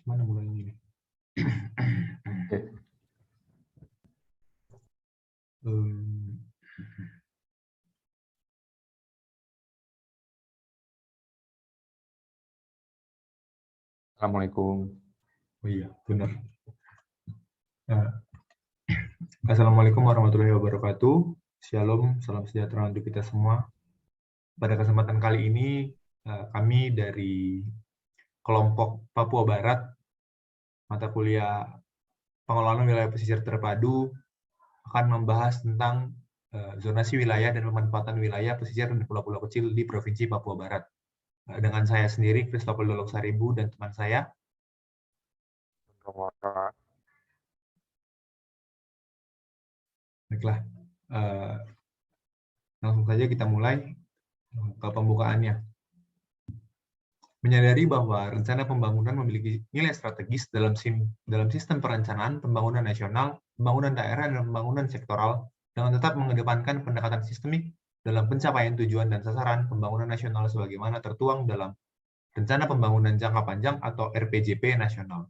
Mana mulainya ini? Assalamualaikum. Oh iya, benar. Assalamualaikum warahmatullahi wabarakatuh. Shalom, salam sejahtera untuk kita semua. Pada kesempatan kali ini, kami dari kelompok Papua Barat, mata kuliah pengelolaan wilayah pesisir terpadu, akan membahas tentang zonasi wilayah dan pemanfaatan wilayah pesisir dan pulau-pulau kecil di Provinsi Papua Barat. Dengan saya sendiri, Christopher Dolok Saribu, dan teman saya. Baiklah, langsung saja kita mulai ke pembukaannya. Menyadari bahwa rencana pembangunan memiliki nilai strategis dalam sistem perencanaan pembangunan nasional, pembangunan daerah, dan pembangunan sektoral, dengan tetap mengedepankan pendekatan sistemik dalam pencapaian tujuan dan sasaran pembangunan nasional sebagaimana tertuang dalam Rencana Pembangunan Jangka Panjang atau RPJP nasional.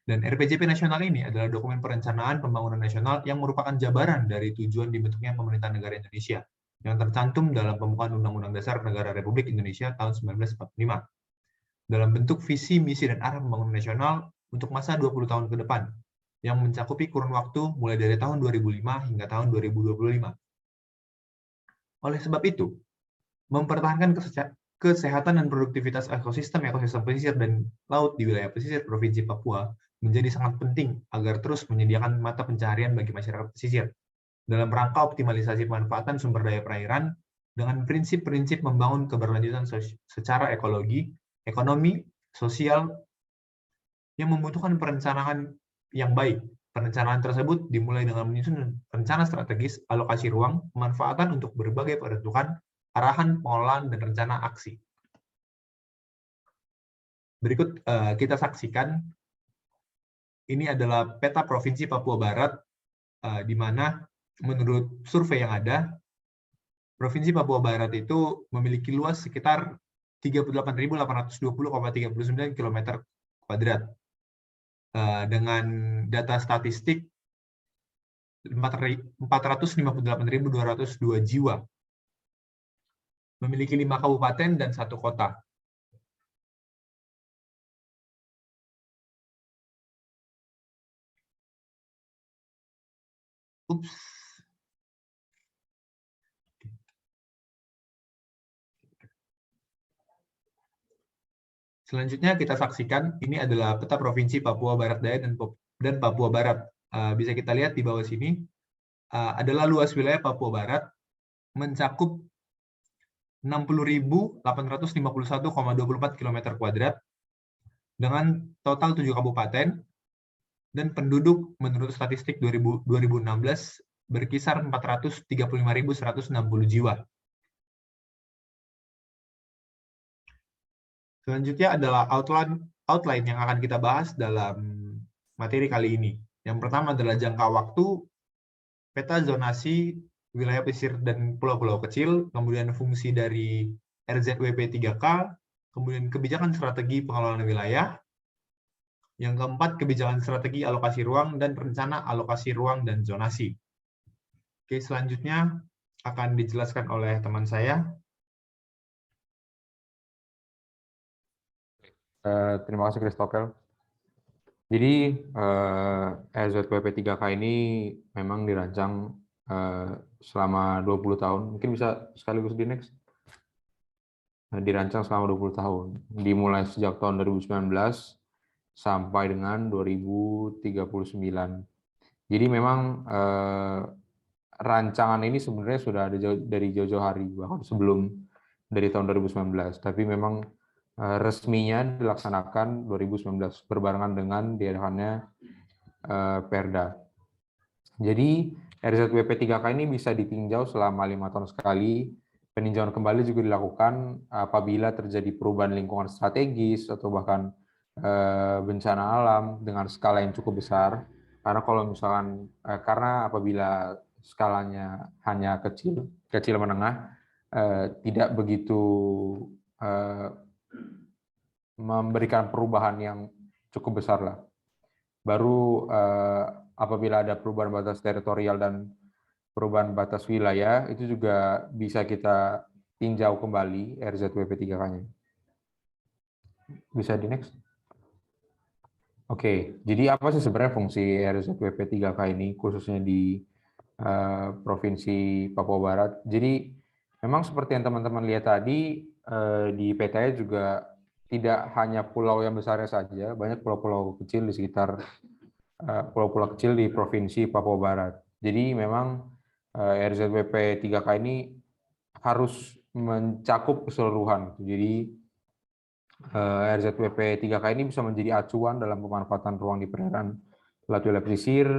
Dan RPJP nasional ini adalah dokumen perencanaan pembangunan nasional yang merupakan jabaran dari tujuan dibentuknya pemerintah negara Indonesia yang tercantum dalam pembukaan Undang-Undang Dasar Negara Republik Indonesia tahun 1945 dalam bentuk visi, misi, dan arah pembangunan nasional untuk masa 20 tahun ke depan yang mencakupi kurun waktu mulai dari tahun 2005 hingga tahun 2025. Oleh sebab itu, mempertahankan kesehatan dan produktivitas ekosistem pesisir dan laut di wilayah pesisir Provinsi Papua menjadi sangat penting agar terus menyediakan mata pencaharian bagi masyarakat pesisir dalam rangka optimalisasi pemanfaatan sumber daya perairan dengan prinsip-prinsip membangun keberlanjutan secara ekologi, ekonomi, sosial yang membutuhkan perencanaan yang baik. Perencanaan tersebut dimulai dengan menyusun rencana strategis, alokasi ruang, pemanfaatan untuk berbagai peruntukan, arahan, pengelolaan, dan rencana aksi. Berikut kita saksikan, ini adalah peta Provinsi Papua Barat, di mana menurut survei yang ada, Provinsi Papua Barat itu memiliki luas sekitar 38.820,39 km², dengan data statistik 458.202 jiwa, memiliki 5 kabupaten dan 1 kota. Selanjutnya kita saksikan, ini adalah peta Provinsi Papua Barat Daya dan Papua Barat. Bisa kita lihat di bawah sini, adalah luas wilayah Papua Barat mencakup 60.851,24 km² dengan total 7 kabupaten dan penduduk menurut statistik 2016 berkisar 435.160 jiwa. Selanjutnya adalah outline yang akan kita bahas dalam materi kali ini. Yang pertama adalah jangka waktu, peta zonasi wilayah pesisir dan pulau-pulau kecil, kemudian fungsi dari RZWP 3K, kemudian kebijakan strategi pengelolaan wilayah, yang keempat kebijakan strategi alokasi ruang dan rencana alokasi ruang dan zonasi. Oke, selanjutnya akan dijelaskan oleh teman saya. Terima kasih Christopher. Jadi RZWP 3K ini memang dirancang selama 20 tahun. Mungkin bisa sekaligus di next. Dirancang selama 20 tahun. Dimulai sejak tahun 2019 sampai dengan 2039. Jadi memang rancangan ini sebenarnya sudah ada dari jauh-jauh hari, bahkan sebelum dari tahun 2019. Tapi memang resminya dilaksanakan 2019 berbarengan dengan diadakannya Perda. Jadi RZWP 3K ini bisa ditinjau selama 5 tahun sekali. Peninjauan kembali juga dilakukan apabila terjadi perubahan lingkungan strategis atau bahkan bencana alam dengan skala yang cukup besar. Karena kalau misalkan karena apabila skalanya hanya kecil menengah, tidak begitu memberikan perubahan yang cukup besar lah. Baru apabila ada perubahan batas teritorial dan perubahan batas wilayah, itu juga bisa kita tinjau kembali RZWP 3K-nya. Bisa di next? Oke, jadi apa sih sebenarnya fungsi RZWP 3K ini, khususnya di Provinsi Papua Barat? Jadi memang seperti yang teman-teman lihat tadi, di petanya juga tidak hanya pulau yang besarnya saja, banyak pulau-pulau kecil di sekitar pulau-pulau kecil di Provinsi Papua Barat. Jadi memang RZWP 3K ini harus mencakup keseluruhan. Jadi RZWP 3K ini bisa menjadi acuan dalam pemanfaatan ruang di perairan Selat Wilayah Pesisir,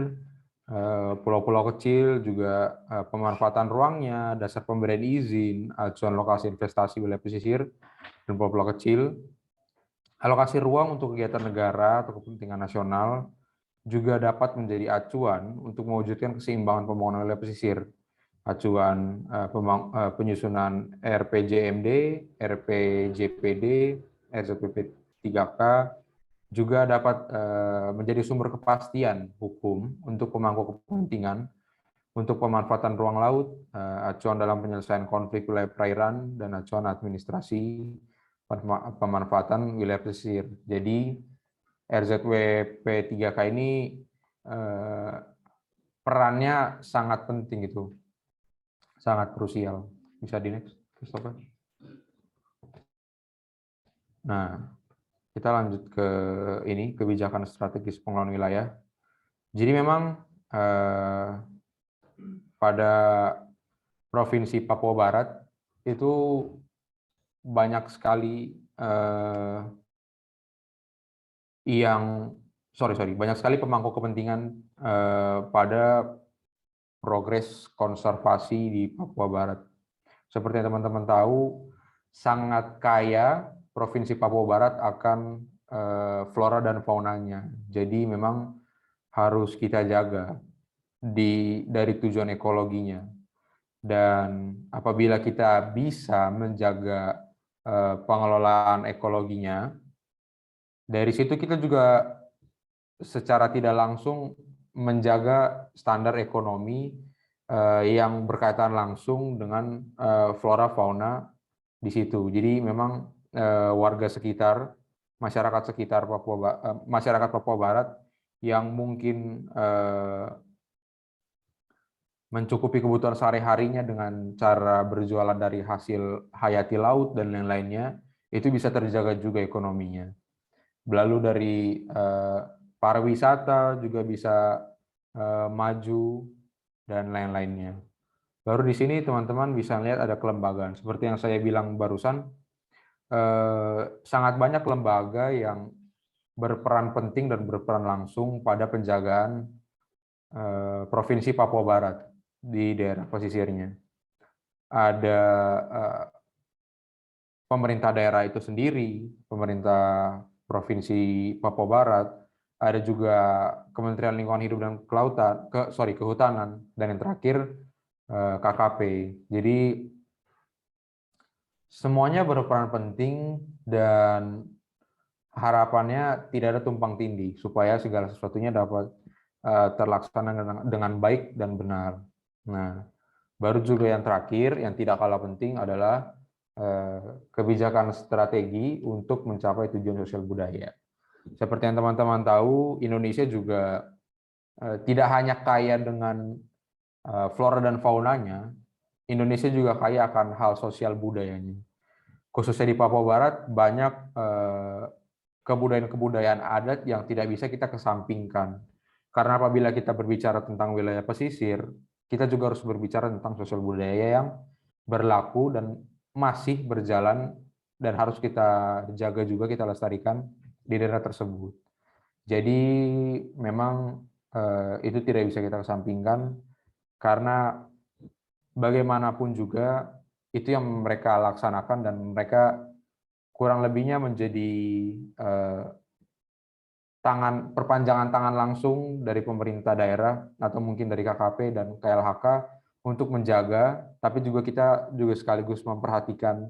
pulau-pulau kecil juga pemanfaatan ruangnya, dasar pemberian izin, acuan lokasi investasi wilayah pesisir dan pulau-pulau kecil, alokasi ruang untuk kegiatan negara atau kepentingan nasional juga dapat menjadi acuan untuk mewujudkan keseimbangan pembangunan wilayah pesisir. Acuan penyusunan RPJMD, RPJPD, RZWP 3K juga dapat menjadi sumber kepastian hukum untuk pemangku kepentingan untuk pemanfaatan ruang laut, acuan dalam penyelesaian konflik wilayah perairan, dan acuan administrasi pemanfaatan wilayah pesisir. Jadi RZWP 3K ini perannya sangat penting itu, sangat krusial. Bisa di next, Christopher. Nah, kita lanjut ke ini, kebijakan strategis pengelolaan wilayah. Jadi memang pada Provinsi Papua Barat itu banyak sekali banyak sekali pemangku kepentingan pada progres konservasi di Papua Barat. Seperti yang teman-teman tahu, sangat kaya Provinsi Papua Barat akan flora dan faunanya. Jadi memang harus kita jaga dari tujuan ekologinya. Dan apabila kita bisa menjaga pengelolaan ekologinya, dari situ kita juga secara tidak langsung menjaga standar ekonomi yang berkaitan langsung dengan flora fauna di situ. Jadi memang warga sekitar, masyarakat sekitar masyarakat Papua Barat yang mungkin mencukupi kebutuhan sehari-harinya dengan cara berjualan dari hasil hayati laut dan lain-lainnya, itu bisa terjaga juga ekonominya. Lalu dari pariwisata juga bisa maju dan lain-lainnya. Baru di sini teman-teman bisa lihat ada kelembagaan. Seperti yang saya bilang barusan, sangat banyak lembaga yang berperan penting dan berperan langsung pada penjagaan Provinsi Papua Barat di daerah pesisirnya. Ada pemerintah daerah itu sendiri, pemerintah Provinsi Papua Barat, ada juga Kementerian Lingkungan Hidup dan Kehutanan, dan yang terakhir KKP. Jadi semuanya berperan penting dan harapannya tidak ada tumpang tindih supaya segala sesuatunya dapat terlaksana dengan baik dan benar. Nah, baru juga yang terakhir, yang tidak kalah penting adalah kebijakan strategi untuk mencapai tujuan sosial budaya. Seperti yang teman-teman tahu, Indonesia juga tidak hanya kaya dengan flora dan faunanya, Indonesia juga kaya akan hal sosial budayanya. Khususnya di Papua Barat, banyak kebudayaan-kebudayaan adat yang tidak bisa kita kesampingkan. Karena apabila kita berbicara tentang wilayah pesisir, kita juga harus berbicara tentang sosial budaya yang berlaku dan masih berjalan dan harus kita jaga juga, kita lestarikan di daerah tersebut. Jadi memang itu tidak bisa kita kesampingkan karena bagaimanapun juga itu yang mereka laksanakan dan mereka kurang lebihnya menjadi perpanjangan tangan langsung dari pemerintah daerah atau mungkin dari KKP dan KLHK untuk menjaga, tapi juga kita juga sekaligus memperhatikan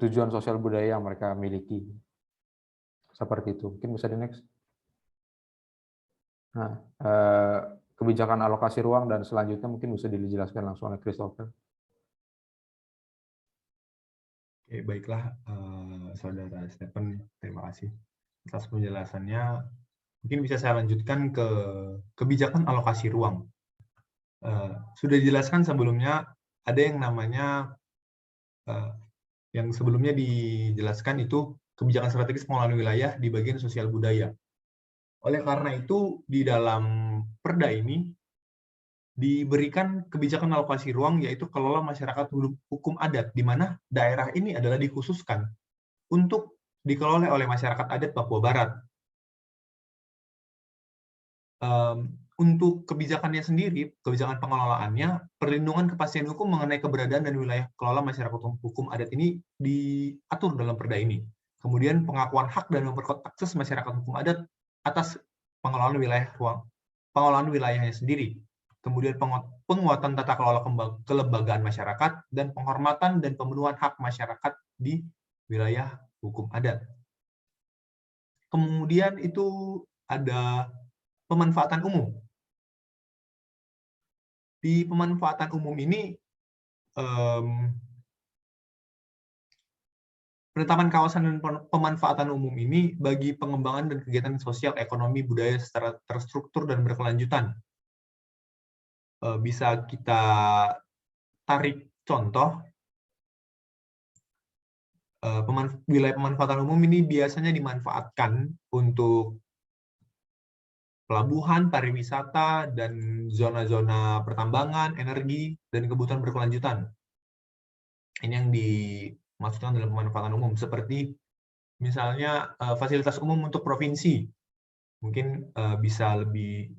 tujuan sosial budaya yang mereka miliki. seperti itu. Mungkin bisa di next. Nah, kebijakan alokasi ruang dan selanjutnya mungkin bisa dijelaskan langsung oleh Christopher. Oke, baiklah, Saudara Stephen, terima kasih atas penjelasannya. Mungkin bisa saya lanjutkan ke kebijakan alokasi ruang. Sudah dijelaskan sebelumnya, ada yang namanya, yang sebelumnya dijelaskan itu kebijakan strategis pengelolaan wilayah di bagian sosial budaya. Oleh karena itu, di dalam Perda ini, diberikan kebijakan alokasi ruang yaitu kelola masyarakat hukum adat, di mana daerah ini adalah dikhususkan untuk dikelola oleh masyarakat adat Papua Barat. Untuk kebijakannya sendiri, kebijakan pengelolaannya, perlindungan kepastian hukum mengenai keberadaan dan wilayah kelola masyarakat hukum adat ini diatur dalam Perda ini. Kemudian pengakuan hak dan memperkuat akses masyarakat hukum adat atas pengelolaan wilayahnya sendiri. Kemudian penguatan tata kelola kelembagaan masyarakat dan penghormatan dan pemenuhan hak masyarakat di wilayah hukum adat. Kemudian itu ada pemanfaatan umum. Di pemanfaatan umum ini, penetapan kawasan dan pemanfaatan umum ini bagi pengembangan dan kegiatan sosial, ekonomi, budaya secara terstruktur dan berkelanjutan. Bisa kita tarik contoh, wilayah pemanfaatan umum ini biasanya dimanfaatkan untuk pelabuhan, pariwisata, dan zona-zona pertambangan, energi, dan kebutuhan berkelanjutan. Ini yang dimaksudkan dalam pemanfaatan umum, seperti misalnya fasilitas umum untuk provinsi. Mungkin bisa lebih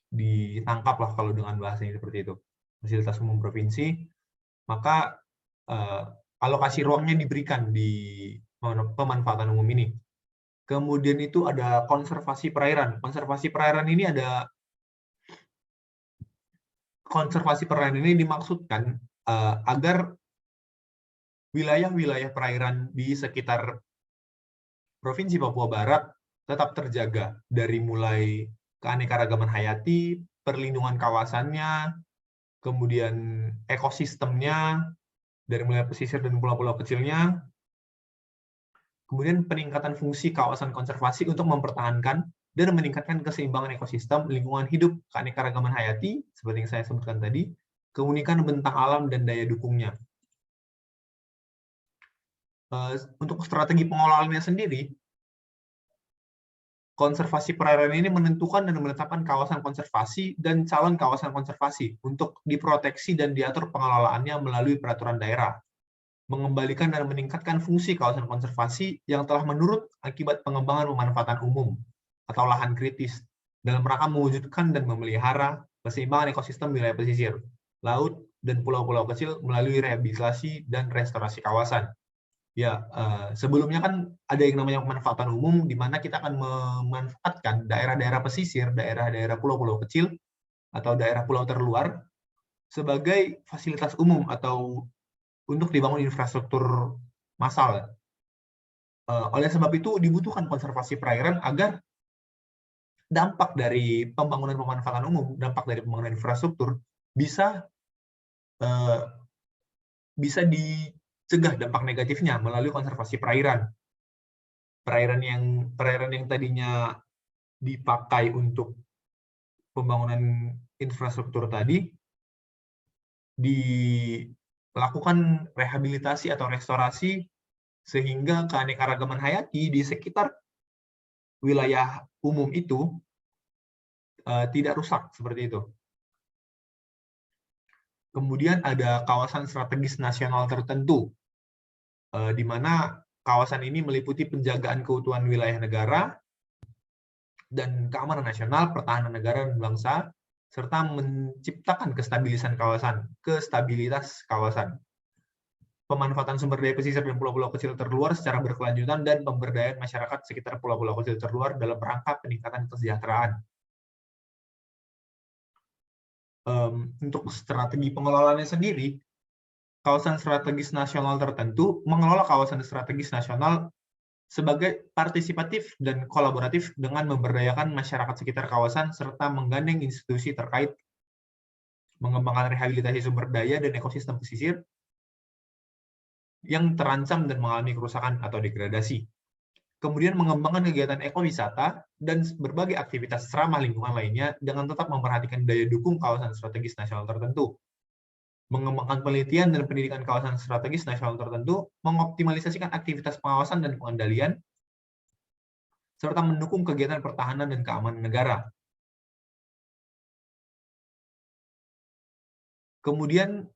ditangkap lah kalau dengan bahasanya seperti itu. Fasilitas umum provinsi, maka alokasi ruangnya diberikan di pemanfaatan umum ini. Kemudian itu ada konservasi perairan. Konservasi perairan ini dimaksudkan agar wilayah-wilayah perairan di sekitar Provinsi Papua Barat tetap terjaga dari mulai keanekaragaman hayati, perlindungan kawasannya, kemudian ekosistemnya, dari mulai pesisir dan pulau-pulau kecilnya, kemudian peningkatan fungsi kawasan konservasi untuk mempertahankan dan meningkatkan keseimbangan ekosistem, lingkungan hidup, keanekaragaman hayati, seperti yang saya sebutkan tadi, keunikan bentang alam dan daya dukungnya. Untuk strategi pengelolaannya sendiri, konservasi perairan ini menentukan dan menetapkan kawasan konservasi dan calon kawasan konservasi untuk diproteksi dan diatur pengelolaannya melalui peraturan daerah, mengembalikan dan meningkatkan fungsi kawasan konservasi yang telah menurut akibat pengembangan pemanfaatan umum atau lahan kritis dalam rangka mewujudkan dan memelihara keseimbangan ekosistem wilayah pesisir, laut, dan pulau-pulau kecil melalui rehabilitasi dan restorasi kawasan. Ya, sebelumnya kan ada yang namanya pemanfaatan umum, di mana kita akan memanfaatkan daerah-daerah pesisir, daerah-daerah pulau-pulau kecil, atau daerah pulau terluar sebagai fasilitas umum atau untuk dibangun infrastruktur massal. Oleh sebab itu, dibutuhkan konservasi perairan agar dampak dari pembangunan pemanfaatan umum, dampak dari pembangunan infrastruktur, bisa dicegah dampak negatifnya melalui konservasi perairan. Perairan yang tadinya dipakai untuk pembangunan infrastruktur tadi dilakukan rehabilitasi atau restorasi sehingga keanekaragaman hayati di sekitar wilayah umum itu tidak rusak seperti itu. Kemudian ada kawasan strategis nasional tertentu, di mana kawasan ini meliputi penjagaan keutuhan wilayah negara dan keamanan nasional, pertahanan negara dan bangsa, serta menciptakan kestabilitas kawasan. Pemanfaatan sumber daya pesisir dan pulau-pulau kecil terluar secara berkelanjutan dan pemberdayaan masyarakat sekitar pulau-pulau kecil terluar dalam rangka peningkatan kesejahteraan. Untuk strategi pengelolaannya sendiri, kawasan strategis nasional tertentu mengelola kawasan strategis nasional sebagai partisipatif dan kolaboratif dengan memberdayakan masyarakat sekitar kawasan serta menggandeng institusi terkait mengembangkan rehabilitasi sumber daya dan ekosistem pesisir yang terancam dan mengalami kerusakan atau degradasi. Kemudian mengembangkan kegiatan ekowisata dan berbagai aktivitas ramah lingkungan lainnya dengan tetap memperhatikan daya dukung kawasan strategis nasional tertentu. Mengembangkan penelitian dan pendidikan kawasan strategis nasional tertentu, mengoptimalisasikan aktivitas pengawasan dan pengendalian, serta mendukung kegiatan pertahanan dan keamanan negara. Kemudian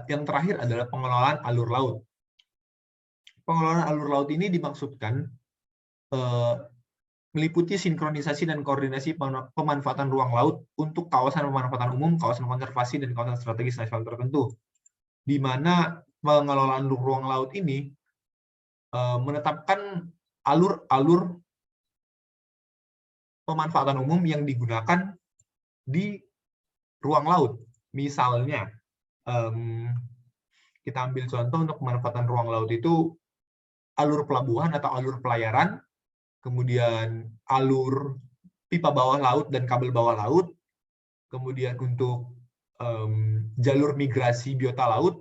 yang terakhir adalah pengelolaan alur laut. Pengelolaan alur laut ini dimaksudkan meliputi sinkronisasi dan koordinasi pemanfaatan ruang laut untuk kawasan pemanfaatan umum, kawasan konservasi, dan kawasan strategis nasional tertentu, di mana pengelolaan ruang laut ini menetapkan alur-alur pemanfaatan umum yang digunakan di ruang laut. Misalnya, kita ambil contoh untuk pemanfaatan ruang laut itu alur pelabuhan atau alur pelayaran, kemudian alur pipa bawah laut dan kabel bawah laut, kemudian untuk jalur migrasi biota laut,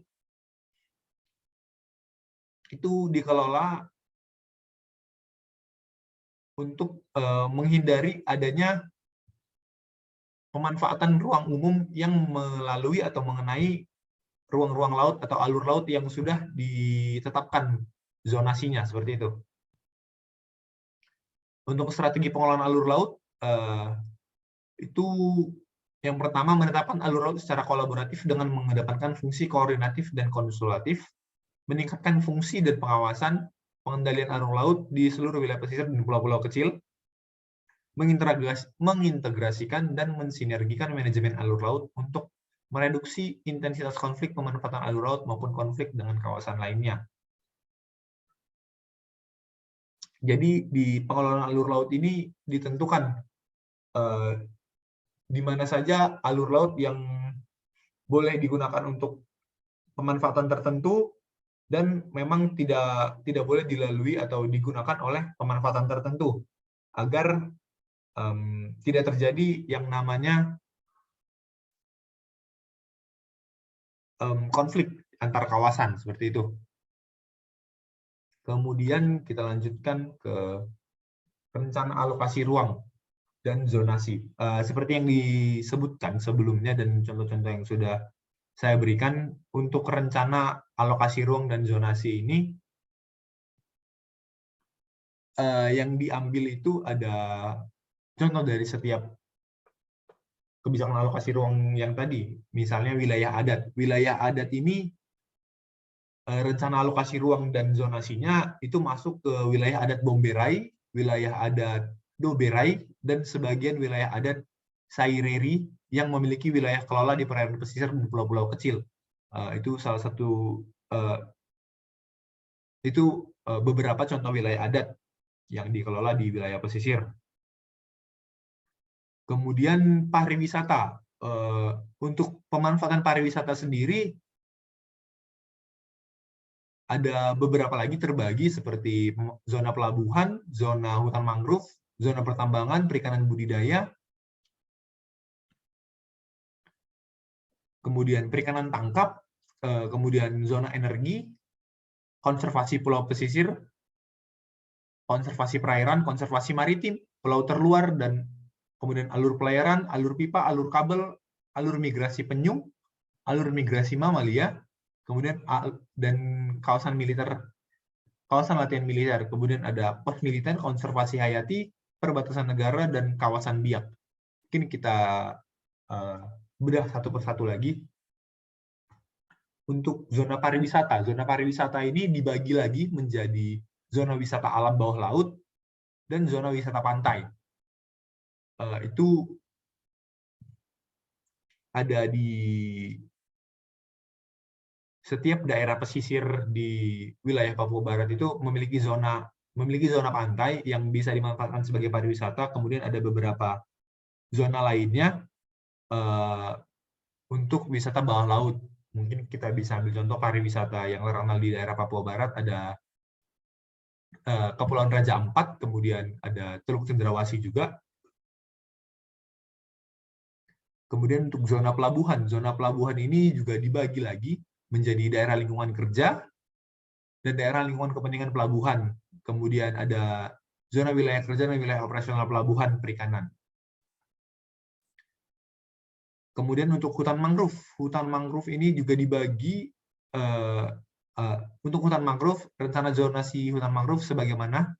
itu dikelola untuk menghindari adanya pemanfaatan ruang umum yang melalui atau mengenai ruang-ruang laut atau alur laut yang sudah ditetapkan zonasinya, seperti itu. Untuk strategi pengelolaan alur laut, itu yang pertama menetapkan alur laut secara kolaboratif dengan mengedepankan fungsi koordinatif dan konsulatif, meningkatkan fungsi dan pengawasan pengendalian alur laut di seluruh wilayah pesisir dan pulau-pulau kecil, mengintegrasikan dan mensinergikan manajemen alur laut untuk mereduksi intensitas konflik pemanfaatan alur laut maupun konflik dengan kawasan lainnya. Jadi di pengelolaan alur laut ini ditentukan di mana saja alur laut yang boleh digunakan untuk pemanfaatan tertentu dan memang tidak boleh dilalui atau digunakan oleh pemanfaatan tertentu agar tidak terjadi yang namanya konflik antar kawasan, seperti itu. Kemudian kita lanjutkan ke rencana alokasi ruang dan zonasi. Seperti yang disebutkan sebelumnya dan contoh-contoh yang sudah saya berikan, untuk rencana alokasi ruang dan zonasi ini, yang diambil itu ada contoh dari setiap kebijakan alokasi ruang yang tadi. Misalnya wilayah adat. Wilayah adat ini rencana alokasi ruang dan zonasinya itu masuk ke wilayah adat Bomberai, wilayah adat Doberai, dan sebagian wilayah adat Saireri yang memiliki wilayah kelola di perairan pesisir dan pulau-pulau kecil. Itu salah satu beberapa contoh wilayah adat yang dikelola di wilayah pesisir. Kemudian pariwisata. Untuk pemanfaatan pariwisata sendiri ada beberapa lagi terbagi seperti zona pelabuhan, zona hutan mangrove, zona pertambangan, perikanan budidaya, kemudian perikanan tangkap, kemudian zona energi, konservasi pulau pesisir, konservasi perairan, konservasi maritim, pulau terluar, dan kemudian alur pelayaran, alur pipa, alur kabel, alur migrasi penyu, alur migrasi mamalia, kemudian dan kawasan militer, kawasan latihan militer, kemudian ada pos militer, konservasi hayati, perbatasan negara, dan kawasan biak. Mungkin kita bedah satu persatu lagi. Untuk zona pariwisata ini dibagi lagi menjadi zona wisata alam bawah laut dan zona wisata pantai. Itu ada di setiap daerah pesisir di wilayah Papua Barat itu memiliki zona pantai yang bisa dimanfaatkan sebagai pariwisata. Kemudian ada beberapa zona lainnya untuk wisata bawah laut. Mungkin kita bisa ambil contoh pariwisata yang terkenal di daerah Papua Barat, ada Kepulauan Raja Ampat, kemudian ada Teluk Cendrawasih juga. Kemudian untuk zona pelabuhan ini juga dibagi lagi menjadi daerah lingkungan kerja dan daerah lingkungan kepentingan pelabuhan. Kemudian ada zona wilayah kerja dan wilayah operasional pelabuhan perikanan. Kemudian untuk hutan mangrove ini juga dibagi untuk hutan mangrove, rencana zonasi hutan mangrove sebagaimana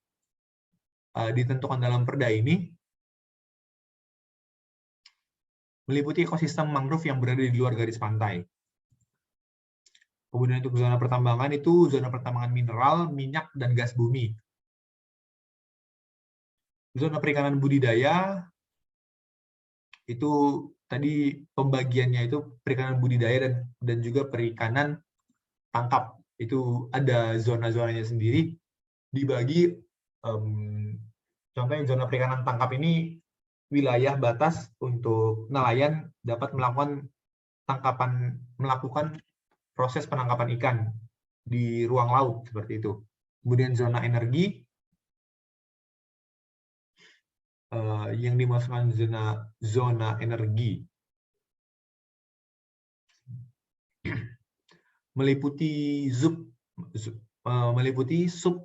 ditentukan dalam perda ini meliputi ekosistem mangrove yang berada di luar garis pantai. Kemudian untuk zona pertambangan itu zona pertambangan mineral, minyak, dan gas bumi. Zona perikanan budidaya itu tadi pembagiannya itu perikanan budidaya dan juga perikanan tangkap. Itu ada zona-zonanya sendiri dibagi. Contohnya zona perikanan tangkap ini wilayah batas untuk nelayan dapat melakukan proses penangkapan ikan di ruang laut seperti itu. Kemudian zona energi yang dimasukkan zona energi meliputi sub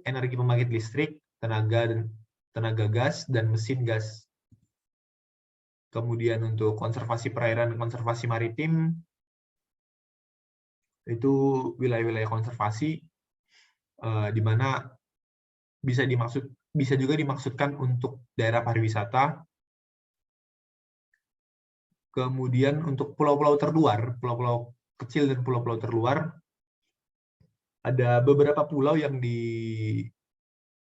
energi pembangkit listrik, tenaga gas dan mesin gas. Kemudian untuk konservasi perairan dan konservasi maritim itu wilayah-wilayah konservasi di mana bisa juga dimaksudkan untuk daerah pariwisata. Kemudian untuk pulau-pulau terluar, pulau-pulau kecil dan pulau-pulau terluar, ada beberapa pulau yang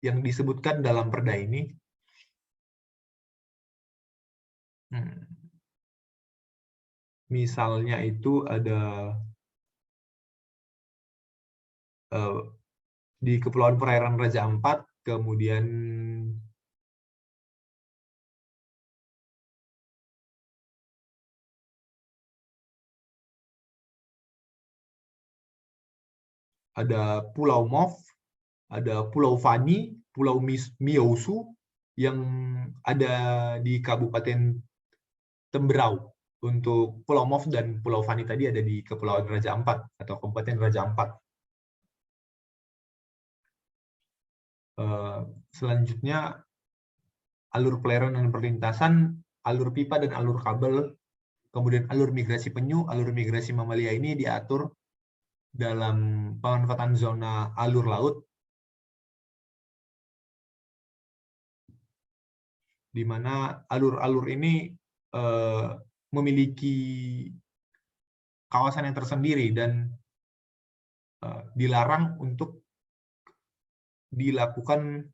disebutkan dalam perda ini. Misalnya itu ada di Kepulauan Perairan Raja Ampat, kemudian ada Pulau Mof, ada Pulau Fani, Pulau Miousu yang ada di Kabupaten Temberau. Untuk Pulau Mof dan Pulau Fani tadi ada di Kepulauan Raja Ampat atau Kabupaten Raja Ampat. Selanjutnya, alur pelayaran dan perlintasan, alur pipa dan alur kabel, kemudian alur migrasi penyu, alur migrasi mamalia ini diatur dalam pemanfaatan zona alur laut, di mana alur-alur ini memiliki kawasan yang tersendiri dan dilarang untuk dilakukan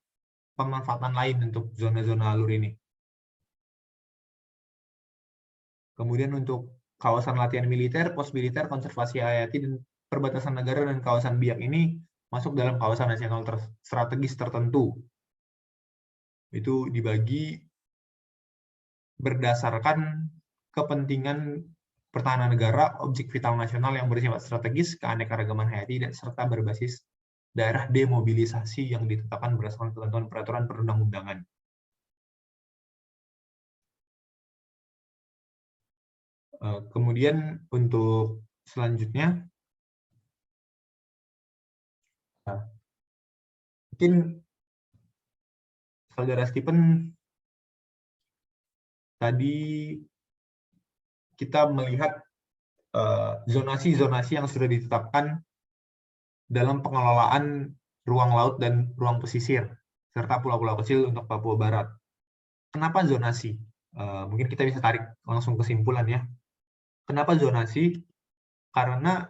pemanfaatan lain untuk zona-zona alur ini. Kemudian untuk kawasan latihan militer, pos militer, konservasi hayati, dan perbatasan negara dan kawasan biak ini masuk dalam kawasan nasional strategis tertentu. Itu dibagi berdasarkan kepentingan pertahanan negara, objek vital nasional yang bersifat strategis, keanekaragaman hayati, dan serta berbasis daerah demobilisasi yang ditetapkan berdasarkan ketentuan peraturan perundang-undangan. Kemudian untuk selanjutnya, mungkin Saudara Stephen tadi kita melihat zonasi-zonasi yang sudah ditetapkan dalam pengelolaan ruang laut dan ruang pesisir, serta pulau-pulau kecil untuk Papua Barat. Kenapa zonasi? Mungkin kita bisa tarik langsung kesimpulan ya. Kenapa zonasi? Karena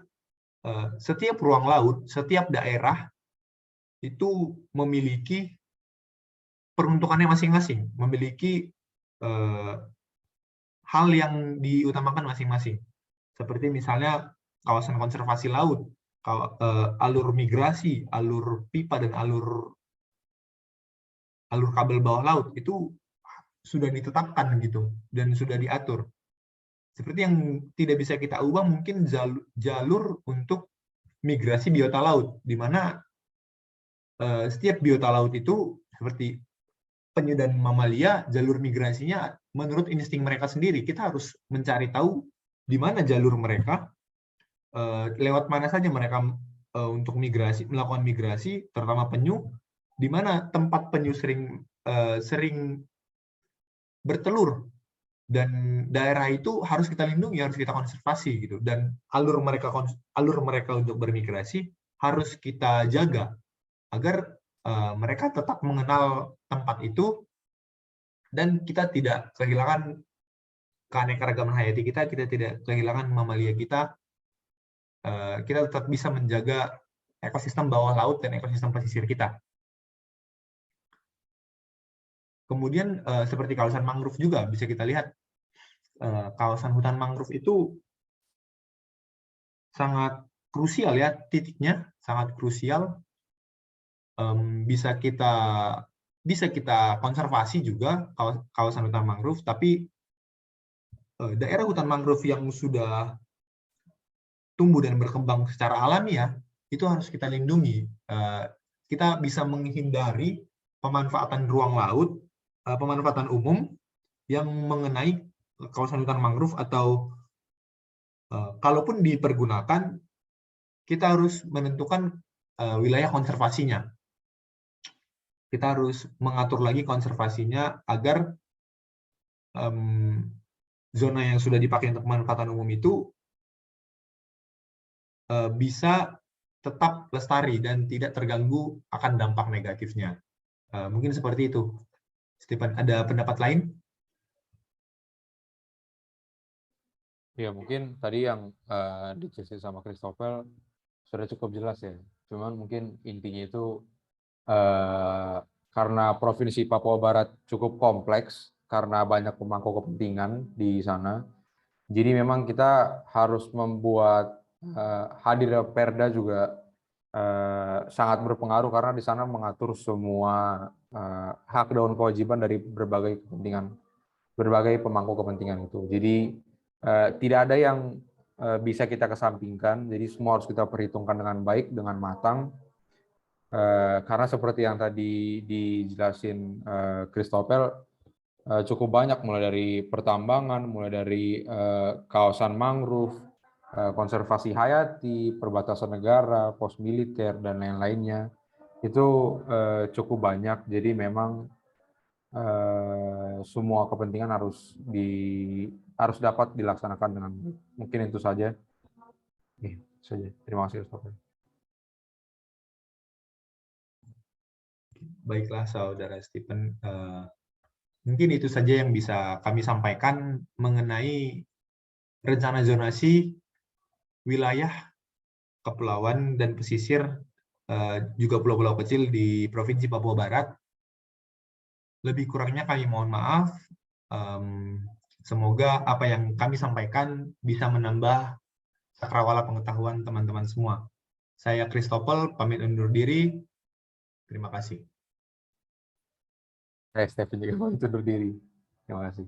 setiap ruang laut, setiap daerah itu memiliki peruntukannya masing-masing, memiliki hal yang diutamakan masing-masing. Seperti misalnya kawasan konservasi laut, alur migrasi, alur pipa, dan alur kabel bawah laut itu sudah ditetapkan gitu dan sudah diatur. Seperti yang tidak bisa kita ubah mungkin jalur untuk migrasi biota laut, di mana setiap biota laut itu seperti penyu dan mamalia, jalur migrasinya menurut insting mereka sendiri. Kita harus mencari tahu di mana jalur mereka, lewat mana saja mereka untuk migrasi, melakukan migrasi, terutama penyu, di mana tempat penyu sering bertelur, dan daerah itu harus kita lindungi, harus kita konservasi gitu. Dan alur mereka untuk bermigrasi harus kita jaga agar mereka tetap mengenal tempat itu dan kita tidak kehilangan keanekaragaman hayati kita tidak kehilangan mamalia kita. Kita tetap bisa menjaga ekosistem bawah laut dan ekosistem pesisir kita. Kemudian seperti kawasan mangrove juga bisa kita lihat, kawasan hutan mangrove itu sangat krusial ya, titiknya sangat krusial. Bisa kita konservasi juga kawasan hutan mangrove, tapi daerah hutan mangrove yang sudah tumbuh dan berkembang secara alami ya, itu harus kita lindungi. Kita bisa menghindari pemanfaatan ruang laut, pemanfaatan umum yang mengenai kawasan hutan mangrove, atau kalaupun dipergunakan, kita harus menentukan wilayah konservasinya. Kita harus mengatur lagi konservasinya agar zona yang sudah dipakai untuk pemanfaatan umum itu bisa tetap lestari dan tidak terganggu akan dampak negatifnya. Mungkin seperti itu. Stephen, ada pendapat lain? Ya, mungkin tadi yang dijelasin sama Christopher sudah cukup jelas ya. Cuman mungkin intinya itu karena Provinsi Papua Barat cukup kompleks, karena banyak pemangku kepentingan di sana, jadi memang kita harus membuat hadir Perda juga sangat berpengaruh, karena di sana mengatur semua hak dan kewajiban dari berbagai kepentingan, berbagai pemangku kepentingan itu. Jadi tidak ada yang bisa kita kesampingkan, jadi semua harus kita perhitungkan dengan baik, dengan matang. Karena seperti yang tadi dijelasin Christopher, cukup banyak, mulai dari pertambangan, mulai dari kawasan mangrove, konservasi hayati, perbatasan negara, pos militer, dan lain-lainnya. Itu cukup banyak, jadi memang semua kepentingan harus dapat dilaksanakan dengan baik. Mungkin itu saja. Terima kasih, Christopher. Baiklah, Saudara Stephen. Mungkin itu saja yang bisa kami sampaikan mengenai rencana zonasi wilayah kepulauan dan pesisir, juga pulau-pulau kecil di Provinsi Papua Barat. Lebih kurangnya kami mohon maaf. Semoga apa yang kami sampaikan bisa menambah cakrawala pengetahuan teman-teman semua. Saya Christopher, pamit undur diri. Terima kasih. Stephen juga mau undur diri. Terima kasih.